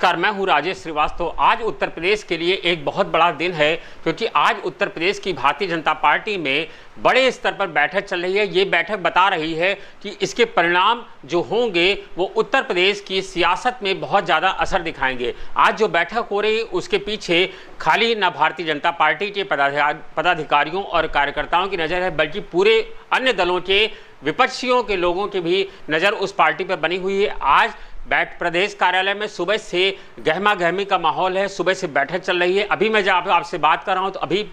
नमस्कार, मैं हूं राजेश श्रीवास्तव। आज उत्तर प्रदेश के लिए एक बहुत बड़ा दिन है क्योंकि आज उत्तर प्रदेश की भारतीय जनता पार्टी में बड़े स्तर पर बैठक चल रही है। ये बैठक बता रही है कि इसके परिणाम जो होंगे वो उत्तर प्रदेश की सियासत में बहुत ज़्यादा असर दिखाएंगे। आज जो बैठक हो रही है उसके पीछे खाली न भारतीय जनता पार्टी के पदाधिकारियों और कार्यकर्ताओं की नज़र है, बल्कि पूरे अन्य दलों के विपक्षियों के लोगों की भी नज़र उस पार्टी पर बनी हुई है। आज प्रदेश कार्यालय में सुबह से गहमा गहमी का माहौल है, सुबह से बैठक चल रही है। अभी मैं जब आपसे बात कर रहा हूं तो अभी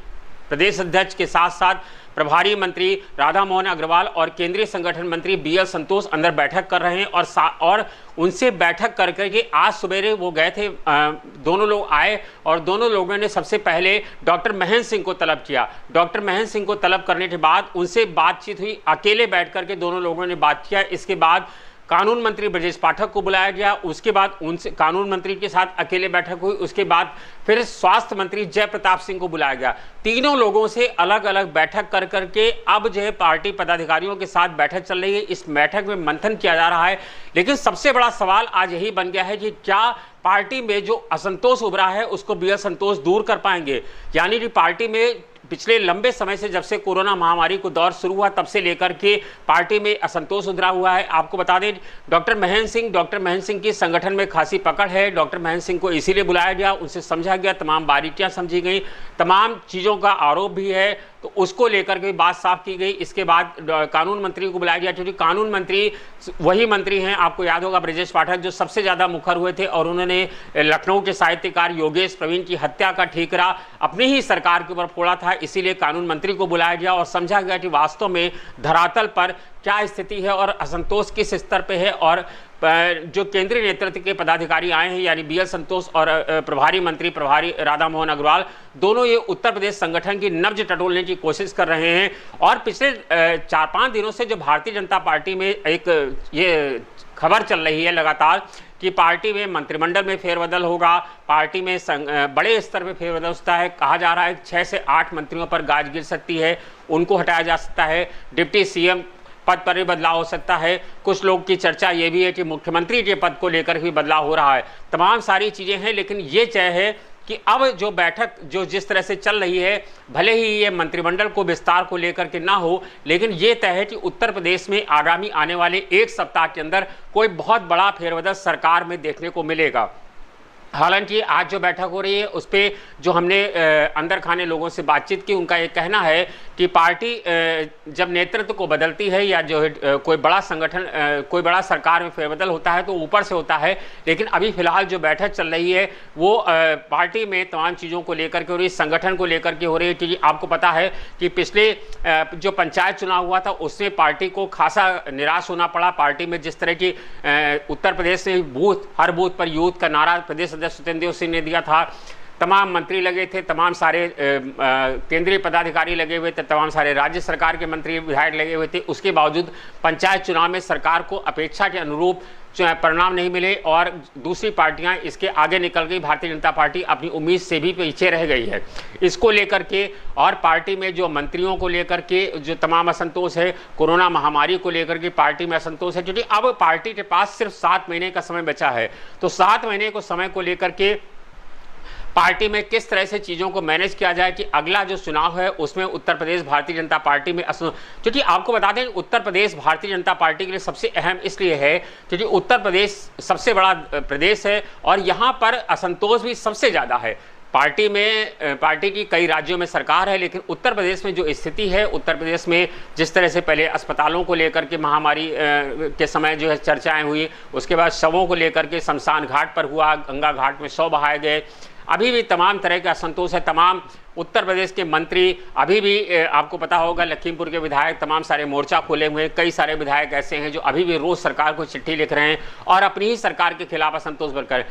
प्रदेश अध्यक्ष के साथ साथ प्रभारी मंत्री राधा मोहन अग्रवाल और केंद्रीय संगठन मंत्री BL संतोष अंदर बैठक कर रहे हैं और उनसे बैठक कर करके आज सवेरे वो गए थे। दोनों लोग आए और दोनों लोगों ने सबसे पहले डॉक्टर महेंद्र सिंह को तलब किया। डॉक्टर महेंद्र सिंह को तलब करने के बाद उनसे बातचीत हुई, अकेले बैठ करके दोनों लोगों ने बात किया। इसके बाद कानून मंत्री ब्रजेश पाठक को बुलाया गया, उसके बाद उनसे कानून मंत्री के साथ अकेले बैठक हुई। उसके बाद फिर स्वास्थ्य मंत्री जय प्रताप सिंह को बुलाया गया। तीनों लोगों से अलग अलग बैठक कर करके अब जो है पार्टी पदाधिकारियों के साथ बैठक चल रही है। इस बैठक में मंथन किया जा रहा है, लेकिन सबसे बड़ा सवाल आज यही बन गया है कि क्या पार्टी में जो असंतोष उभरा है उसको BL संतोष दूर कर पाएंगे। यानी कि पार्टी में पिछले लंबे समय से, जब से कोरोना महामारी को दौर शुरू हुआ तब से लेकर के पार्टी में असंतोष उभरा हुआ है। आपको बता दें डॉक्टर महेंद्र सिंह की संगठन में खासी पकड़ है। डॉक्टर महेंद्र सिंह को इसीलिए बुलाया गया, उनसे समझा गया, तमाम बारीकियां समझी गई, तमाम चीज़ों का आरोप भी है तो उसको लेकर के बात साफ की गई। इसके बाद कानून मंत्री को बुलाया गया, क्योंकि कानून मंत्री वही मंत्री हैं, आपको याद होगा ब्रजेश पाठक, जो सबसे ज़्यादा मुखर हुए थे और उन्होंने लखनऊ के साहित्यकार योगेश प्रवीण की हत्या का ठीकरा अपनी ही सरकार के ऊपर फोड़ा था। इसीलिए कानून मंत्री को बुलाया गया और समझा गया कि वास्तव में धरातल पर क्या स्थिति है और असंतोष किस स्तर पे है। और जो केंद्रीय नेतृत्व के पदाधिकारी आए हैं यानी BL संतोष और प्रभारी राधा मोहन अग्रवाल, दोनों ये उत्तर प्रदेश संगठन की नब्ज टटोलने की कोशिश कर रहे हैं। और पिछले 4-5 दिनों से जो भारतीय जनता पार्टी में एक ये खबर चल रही है लगातार कि पार्टी में मंत्रिमंडल में फेरबदल होगा, पार्टी में बड़े स्तर पर फेरबदल होता है। कहा जा रहा है 6 से 8 मंत्रियों पर गाज गिर सकती है, उनको हटाया जा सकता है, डिप्टी CM पद पर भी बदलाव हो सकता है। कुछ लोग की चर्चा ये भी है कि मुख्यमंत्री के पद को लेकर भी बदलाव हो रहा है। तमाम सारी चीज़ें हैं, लेकिन ये तय है कि अब जो बैठक जो जिस तरह से चल रही है, भले ही ये मंत्रिमंडल को विस्तार को लेकर के ना हो, लेकिन ये तय है कि उत्तर प्रदेश में आगामी आने वाले 1 सप्ताह के अंदर कोई बहुत बड़ा फेरबदल सरकार में देखने को मिलेगा। हालांकि आज जो बैठक हो रही है उस पर जो हमने अंदर खाने लोगों से बातचीत की, उनका ये कहना है कि पार्टी जब नेतृत्व को बदलती है या जो है कोई बड़ा संगठन कोई बड़ा सरकार में फेरबदल होता है तो ऊपर से होता है, लेकिन अभी फिलहाल जो बैठक चल रही है वो पार्टी में तमाम चीज़ों को लेकर के हो रही है, संगठन को लेकर के हो रही है। क्योंकि आपको पता है कि पिछले जो पंचायत चुनाव हुआ था उसमें पार्टी को खासा निराश होना पड़ा। पार्टी में जिस तरह की उत्तर प्रदेश में हर बूथ पर यूथ का नारा प्रदेश सत्येंद्र देव सिंह ने दिया था, तमाम मंत्री लगे थे, तमाम सारे केंद्रीय पदाधिकारी लगे हुए थे, तमाम सारे राज्य सरकार के मंत्री विधायक लगे हुए थे, उसके बावजूद पंचायत चुनाव में सरकार को अपेक्षा के अनुरूप परिणाम नहीं मिले और दूसरी पार्टियां इसके आगे निकल गई। भारतीय जनता पार्टी अपनी उम्मीद से भी पीछे रह गई है। इसको लेकर के और पार्टी में जो मंत्रियों को लेकर के जो तमाम असंतोष है, कोरोना महामारी को लेकर के पार्टी में असंतोष है, क्योंकि अब पार्टी के पास सिर्फ 7 महीने का समय बचा है। तो 7 महीने को समय को लेकर के पार्टी में किस तरह से चीज़ों को मैनेज किया जाए कि अगला जो चुनाव है उसमें उत्तर प्रदेश भारतीय जनता पार्टी में क्योंकि आपको बता दें उत्तर प्रदेश भारतीय जनता पार्टी के लिए सबसे अहम इसलिए है क्योंकि उत्तर प्रदेश सबसे बड़ा प्रदेश है और यहाँ पर असंतोष भी सबसे ज़्यादा है। पार्टी की कई राज्यों में सरकार है, लेकिन उत्तर प्रदेश में जो स्थिति है, उत्तर प्रदेश में जिस तरह से पहले अस्पतालों को लेकर के महामारी के समय जो है चर्चाएं हुई, उसके बाद शवों को लेकर के शमशान घाट पर हुआ, गंगा घाट में शव बहाए गए, अभी भी तमाम तरह का असंतोष है। तमाम उत्तर प्रदेश के मंत्री अभी भी आपको पता होगा, लखीमपुर के विधायक तमाम सारे मोर्चा खोले हुए हैं। कई सारे विधायक ऐसे हैं जो अभी भी रोज़ सरकार को चिट्ठी लिख रहे हैं और अपनी ही सरकार के खिलाफ असंतोष भरकर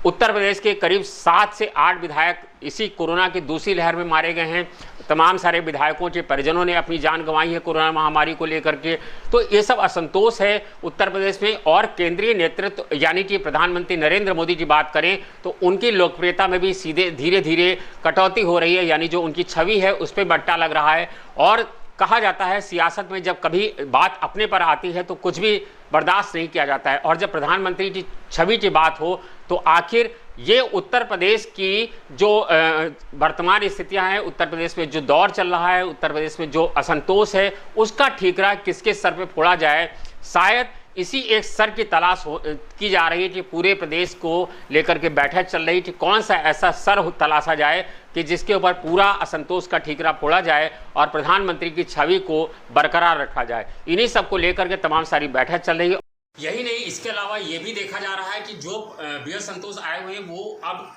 उत्तर प्रदेश के करीब 7 से 8 विधायक इसी कोरोना की दूसरी लहर में मारे गए हैं। तमाम सारे विधायकों के परिजनों ने अपनी जान गंवाई है कोरोना महामारी को लेकर के। तो ये सब असंतोष है उत्तर प्रदेश में। और केंद्रीय नेतृत्व यानी कि प्रधानमंत्री नरेंद्र मोदी की बात करें तो उनकी लोकप्रियता में भी सीधे धीरे धीरे कटौती हो रही है, यानी जो उनकी छवि है उस पर बट्टा लग रहा है। और कहा जाता है सियासत में जब कभी बात अपने पर आती है तो कुछ भी बर्दाश्त नहीं किया जाता है, और जब प्रधानमंत्री की छवि की बात हो तो आखिर ये उत्तर प्रदेश की जो वर्तमान स्थितियां हैं, उत्तर प्रदेश में जो दौर चल रहा है, उत्तर प्रदेश में जो असंतोष है, उसका ठीकरा किसके सर पे फोड़ा जाए, शायद इसी एक सर की तलाश की जा रही है कि पूरे प्रदेश को लेकर के बैठक चल रही है कि कौन सा ऐसा सर तलाशा जाए कि जिसके ऊपर पूरा असंतोष का ठीकरा फोड़ा जाए और प्रधानमंत्री की छवि को बरकरार रखा जाए। इन्हीं सब को लेकर के तमाम सारी बैठक चल रही है। यही नहीं, इसके अलावा ये भी देखा जा रहा है कि जो बी एल संतोष आए हुए हैं वो अब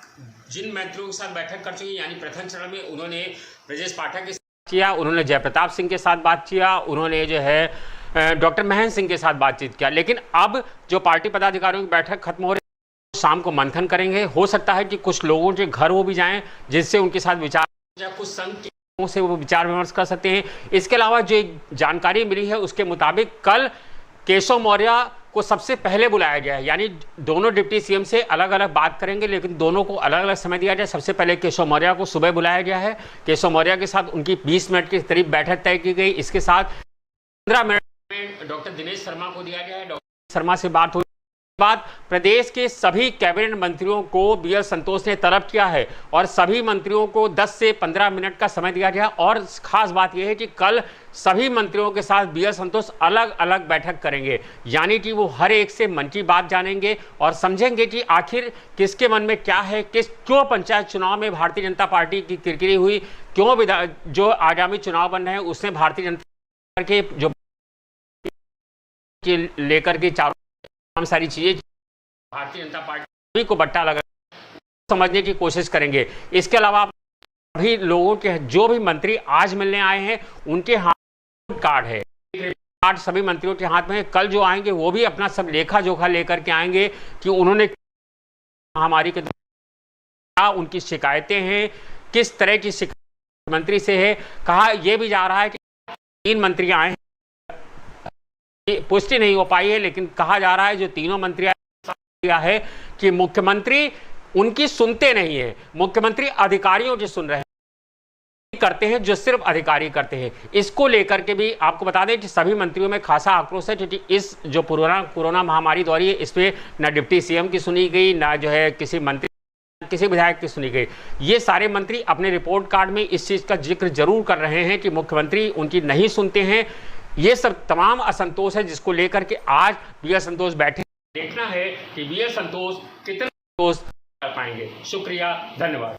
जिन मंत्रियों के साथ बैठक कर चुके हैं, यानी प्रथम चरण में उन्होंने ब्रजेश पाठक के साथ किया, उन्होंने जयप्रताप सिंह के साथ बात किया, उन्होंने जो है डॉक्टर महेंद्र सिंह के साथ बातचीत किया। लेकिन अब जो पार्टी पदाधिकारियों की बैठक खत्म हो रही है, शाम को मंथन करेंगे। हो सकता है कि कुछ लोगों के घर वो भी जाएं जिससे उनके साथ विचार, कुछ संघ से वो विचार विमर्श कर सकते हैं। इसके अलावा जो एक जानकारी मिली है उसके मुताबिक कल केशव मौर्य को सबसे पहले बुलाया गया है, यानी दोनों डिप्टी सीएम से अलग अलग बात करेंगे, लेकिन दोनों को अलग अलग समय दिया जाए। सबसे पहले केशव मौर्य को सुबह बुलाया गया है। केशव मौर्य के साथ उनकी 20 मिनट के करीब बैठक तय की गई। इसके साथ 15 मिनट में डॉक्टर दिनेश शर्मा को दिया गया है। डॉक्टर शर्मा से बात हुई। बाद प्रदेश के सभी कैबिनेट मंत्रियों को बी एल संतोष ने तलब किया है और सभी मंत्रियों को 10 से 15 मिनट का समय दिया गया। और खास बात यह है कि कल सभी मंत्रियों के साथ बी एल संतोष अलग अलग बैठक करेंगे, यानी कि वो हर एक से मन की बात जानेंगे और समझेंगे कि आखिर किसके मन में क्या है, क्यों पंचायत चुनाव में भारतीय जनता पार्टी की किरकिरी हुई, क्यों जो आगामी चुनाव बन रहे हैं उसमें भारतीय जनता के जो लेकर के चारों तमाम सारी चीजें भारतीय जनता पार्टी को बट्टा लगा समझने की कोशिश करेंगे। इसके अलावा सभी लोगों के जो भी मंत्री आज मिलने आए हैं उनके हाथ कार्ड है, कार्ड सभी मंत्रियों के हाथ में है। कल जो आएंगे वो भी अपना सब लेखा जोखा लेकर के आएंगे कि उन्होंने महामारी के दौरान उनकी शिकायतें हैं, किस तरह की शिकायत मंत्री से है। कहा यह भी जा रहा है कि 3 मंत्री आए हैं, पुष्टि नहीं हो पाई है, लेकिन कहा जा रहा है जो तीनों मंत्री है कि मुख्यमंत्री उनकी सुनते नहीं है, मुख्यमंत्री अधिकारियों की सुन रहे हैं, करते हैं जो सिर्फ अधिकारी करते हैं। इसको लेकर के भी आपको बता दें कि सभी मंत्रियों में खासा आक्रोश है, क्योंकि इस जो कोरोना महामारी दौरी है इसमें न डिप्टी सीएम की सुनी गई, ना जो है किसी मंत्री किसी विधायक की सुनी गई। ये सारे मंत्री अपने रिपोर्ट कार्ड में इस चीज का जिक्र जरूर कर रहे हैं कि मुख्यमंत्री उनकी नहीं सुनते हैं। ये सब तमाम असंतोष है जिसको लेकर के आज बी एल संतोष बैठे। देखना है कि बी एल संतोष कितने संतोष कर पाएंगे। शुक्रिया, धन्यवाद।